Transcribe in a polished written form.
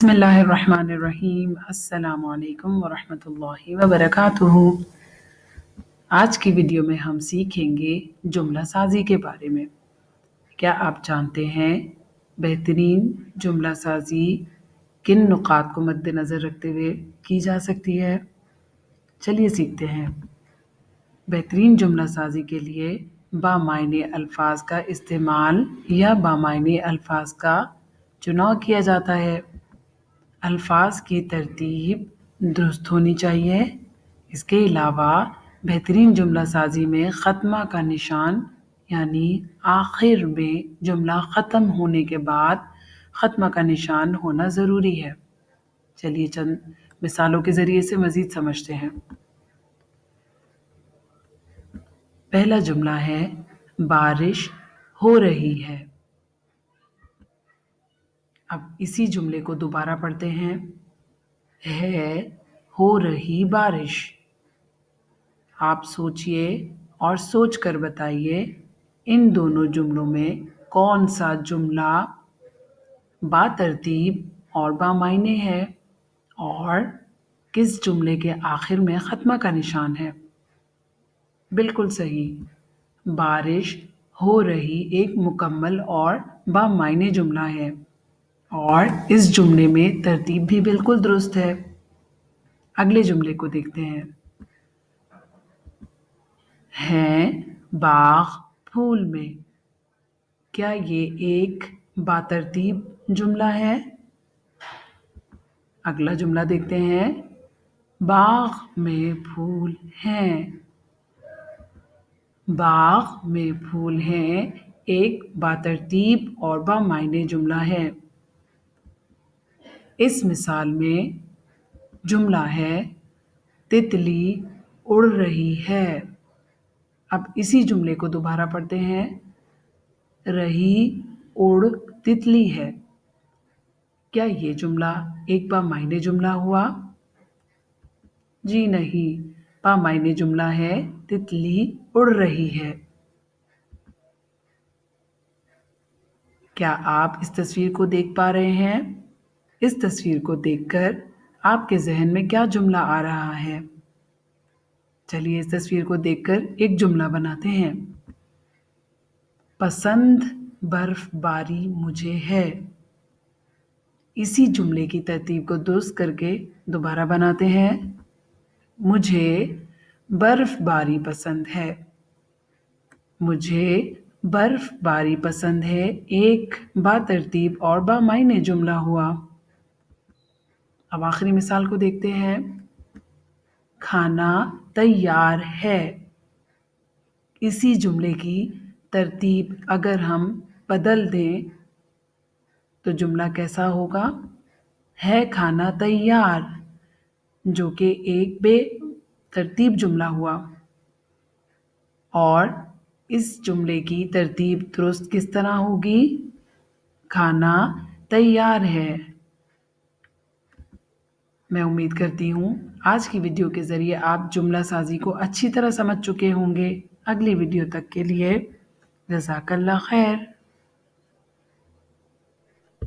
बिस्मिल्लाहिर्रहमानिर्रहीम। अस्सलाम वालेकुम वरहमतुल्लाहि वबरकातुहू। आज की वीडियो में हम सीखेंगे जुमला साजी के बारे में। क्या आप जानते हैं बेहतरीन जुमला साजी किन नुकात को मद्देनज़र रखते हुए की जा सकती है? चलिए सीखते हैं। बेहतरीन जुमला साजी के लिए बामायने अल्फाज का इस्तेमाल या बामायने अल्फाज का चुनाव किया जाता है। अल्फाज की तरतीब दुरुस्त होनी चाहिए। इसके अलावा बेहतरीन जुमला साजी में ख़त्मा का निशान यानी आखिर में जुमला ख़त्म होने के बाद ख़त्मा का निशान होना ज़रूरी है। चलिए चंद मिसालों के ज़रिए से मज़ीद समझते हैं। पहला जुमला है बारिश हो रही है। अब इसी जुमले को दोबारा पढ़ते हैं। है हो रही बारिश। आप सोचिए और सोच कर बताइए इन दोनों जुमलों में कौन सा जुमला बातरतीब और बामायने है और किस जुमले के आखिर में ख़त्मा का निशान है। बिल्कुल सही, बारिश हो रही एक मुकम्मल और बामायने जुमला है और इस जुमले में तरतीब भी बिल्कुल दुरुस्त है। अगले जुमले को देखते हैं। हैं बाग फूल में। क्या ये एक बातरतीब जुमला है? अगला जुमला देखते हैं। बाग में फूल हैं। बाग में फूल हैं एक बातरतीब और बामायने जुमला है। इस मिसाल में जुमला है तितली उड़ रही है। अब इसी जुमले को दोबारा पढ़ते हैं। रही उड़ तितली है। क्या ये जुमला एक बामायने जुमला हुआ? जी नहीं, बामायने जुमला है तितली उड़ रही है। क्या आप इस तस्वीर को देख पा रहे हैं? इस तस्वीर को देखकर आपके जहन में क्या जुमला आ रहा है? चलिए इस तस्वीर को देखकर एक जुमला बनाते हैं। पसंद बर्फबारी मुझे है। इसी जुमले की तरतीब को दुरुस्त करके दोबारा बनाते हैं। मुझे बर्फबारी पसंद है। मुझे बर्फबारी पसंद है एक बातरतीब और बामायने जुमला हुआ। अब आखिरी मिसाल को देखते हैं। खाना तैयार है। इसी जुमले की तरतीब अगर हम बदल दें तो जुमला कैसा होगा? है खाना तैयार, जो कि एक बेतरतीब जुमला हुआ और इस जुमले की तरतीब दुरुस्त किस तरह होगी? खाना तैयार है। मैं उम्मीद करती हूँ आज की वीडियो के ज़रिए आप जुमला साजी को अच्छी तरह समझ चुके होंगे। अगली वीडियो तक के लिए जज़ाकल्लाह खैर।